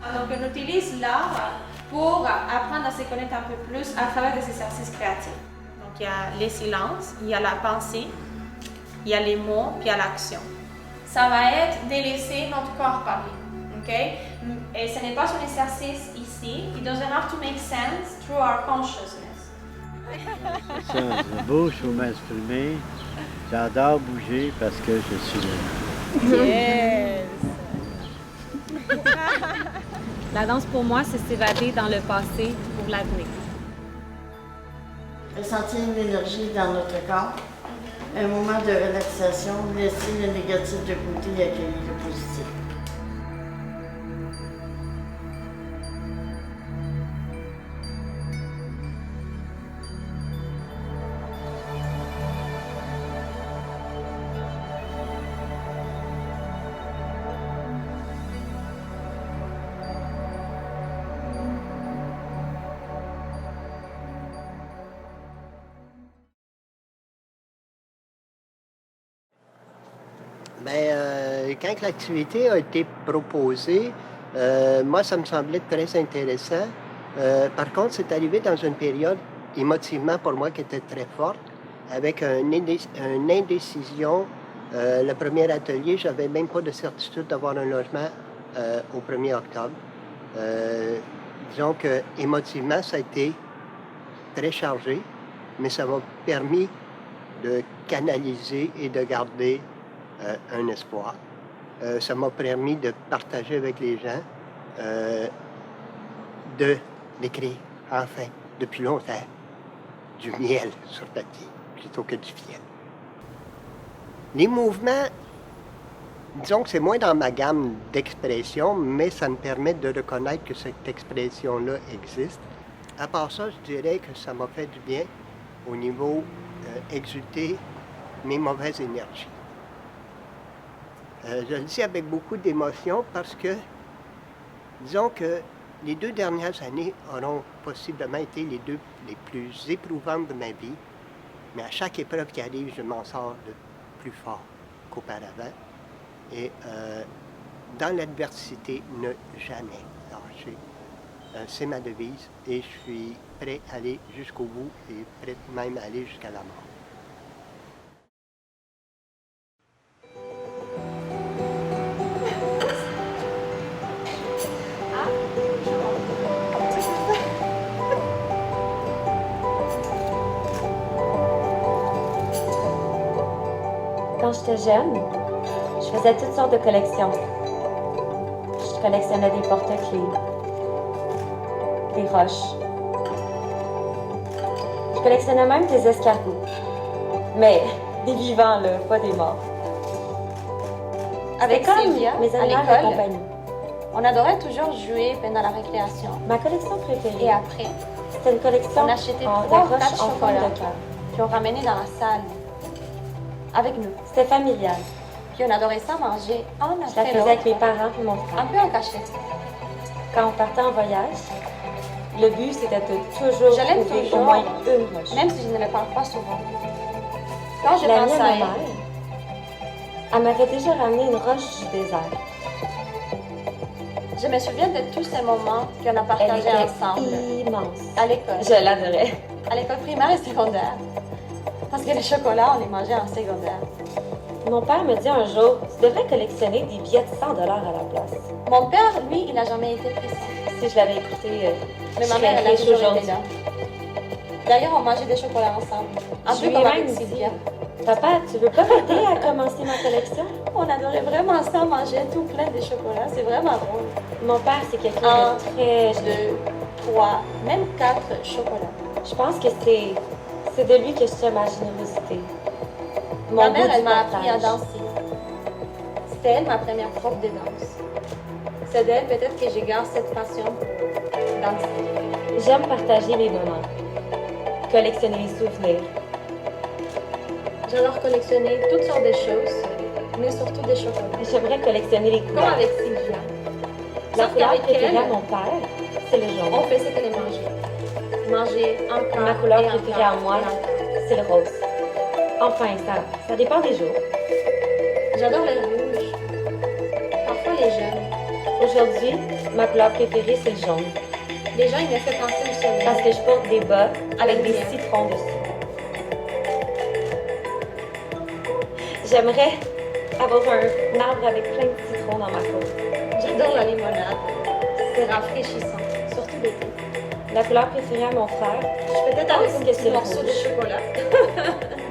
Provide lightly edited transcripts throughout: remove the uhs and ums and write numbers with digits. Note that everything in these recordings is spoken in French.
Donc on utilise l'art pour apprendre à se connaître un peu plus à travers des exercices créatifs. Donc il y a les silences, il y a la pensée, il y a les mots, puis il y a l'action. Ça va être de laisser notre corps parler, ok? Et ce n'est pas un exercice ici. It doesn't have to make sense through our consciousness. C'est beau, je veux m'exprimer. J'adore bouger parce que je suis là. Yes! La danse pour moi, c'est s'évader dans le passé pour l'avenir. Ressentir l'énergie dans notre corps, un moment de relaxation, laisser le négatif de côté et accueillir le positif. Quand l'activité a été proposée, moi, ça me semblait très intéressant. Par contre, c'est arrivé dans une période émotivement pour moi qui était très forte, avec une indécision. Le premier atelier, j'avais même pas de certitude d'avoir un logement au 1er octobre. Disons que émotivement, ça a été très chargé, mais ça m'a permis de canaliser et de garder un espoir. Ça m'a permis de partager avec les gens, d'écrire, enfin, depuis longtemps, du miel sur papier, plutôt que du fiel. Les mouvements, disons que c'est moins dans ma gamme d'expression, mais ça me permet de reconnaître que cette expression-là existe. À part ça, je dirais que ça m'a fait du bien au niveau exulter mes mauvaises énergies. Je le dis avec beaucoup d'émotion parce que, disons que les 2 dernières années auront possiblement été les 2 les plus éprouvantes de ma vie, mais à chaque épreuve qui arrive, je m'en sors de plus fort qu'auparavant. Et dans l'adversité, ne jamais lâcher. C'est ma devise et je suis prêt à aller jusqu'au bout et prêt même à aller jusqu'à la mort. Quand j'étais jeune, je faisais toutes sortes de collections. Je collectionnais des porte-clés, des roches. Je collectionnais même des escargots. Mais des vivants, là, pas des morts. Avec comme Sylvia, mes à animaux de l'école, compagnie. on adorait toujours jouer pendant la récréation. Ma collection préférée, Et après, c'était une collection on achetait de 3 ou roches 4 en forme chocolats de cœur. puis on ramenait dans la salle avec nous. C'était familial. Puis on adorait ça manger un Je la après faisais avec mes l'autre, parents et mon un frère. peu en cachette. Quand on partait en voyage, le but c'était de toujours Je l'aime trouver toujours, au moins une roche. même si je ne le parle pas souvent. Quand je La pense mienne, à ma elle, mère, elle m'avait déjà ramené une roche du désert. je me souviens de tous ces moments qu'on a Elle partagés était ensemble immense. à l'école. Je l'adorais. À l'école primaire et secondaire. Parce que les chocolats, on les mangeait en secondaire. Mon père me dit un jour, tu devrais collectionner des billets de 100 $ à la place. Mon père, lui, il n'a jamais été pressé. Si je l'avais écouté, Mais je ma serais mère, elle a riche toujours été aujourd'hui. là. D'ailleurs, on mangeait des chocolats ensemble. Un Je peu lui ai comme même avec dit, Sylvia. Papa, tu veux pas m'aider à commencer ma collection? On adorait vraiment ça, manger tout plein de chocolat. C'est vraiment drôle. Mon père, c'est quelqu'un Un, de très généreux. 2, 3, même 4 chocolats. Je pense que c'est de lui que je tiens ma générosité. Ma Mon mère, goût elle du m'a appris à partage. danser. C'était elle ma première prof de danse. C'est d'elle peut-être que je garde cette passion pour danser. J'aime partager les moments, collectionner les souvenirs. J'adore collectionner toutes sortes de choses, mais surtout des chocolats. J'aimerais collectionner les Comme couleurs. avec Sylvia. La Sauf couleur qu'avec préférée à elle, mon père, c'est le jaune. on faisait que les manger. Manger encore. Ma couleur et préférée à encore, moi, et encore. c'est le rose. Enfin, ça dépend des jours. J'adore les rouges. Parfois les jaunes. Aujourd'hui, ma couleur préférée, c'est le jaune. Les gens, ils me font penser au soleil. Parce que je porte des bas avec des Lumière. citrons dessus. J'aimerais avoir un arbre avec plein de citrons dans ma cour. J'adore la limonade. C'est rafraîchissant, surtout l'été. La couleur préférée à mon frère, Je peux peut-être avec pense un que petit c'est le morceau de rouge. chocolat.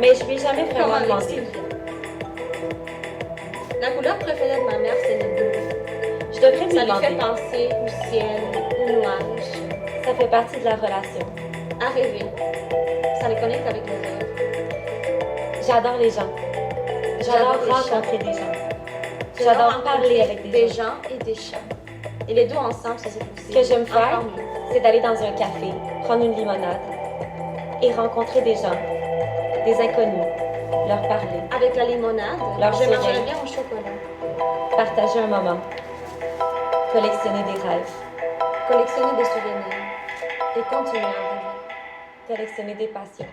mais je lui ai jamais Comme vraiment avec demandé. Sylvia. La couleur préférée de ma mère, c'est le bleu. Je devrais lui Ça lui demander. fait penser au ciel, au nuage, Ça fait partie de la relation. à rêver. Ça les connecte avec le rêve. J'adore les gens. J'adore J'adore les rencontrer des gens. J'adore parler avec des gens. et des chats. Et les deux ensemble, ça c'est possible. Ce que j'aime faire, Encore mieux. c'est d'aller dans un café, prendre une limonade et rencontrer des gens, des inconnus, leur parler, Avec la limonade, Leur je mangerais sourire. bien au chocolat. partager un moment, collectionner des rêves, Collectionner des souvenirs et continuer à rêver. collectionner des passions.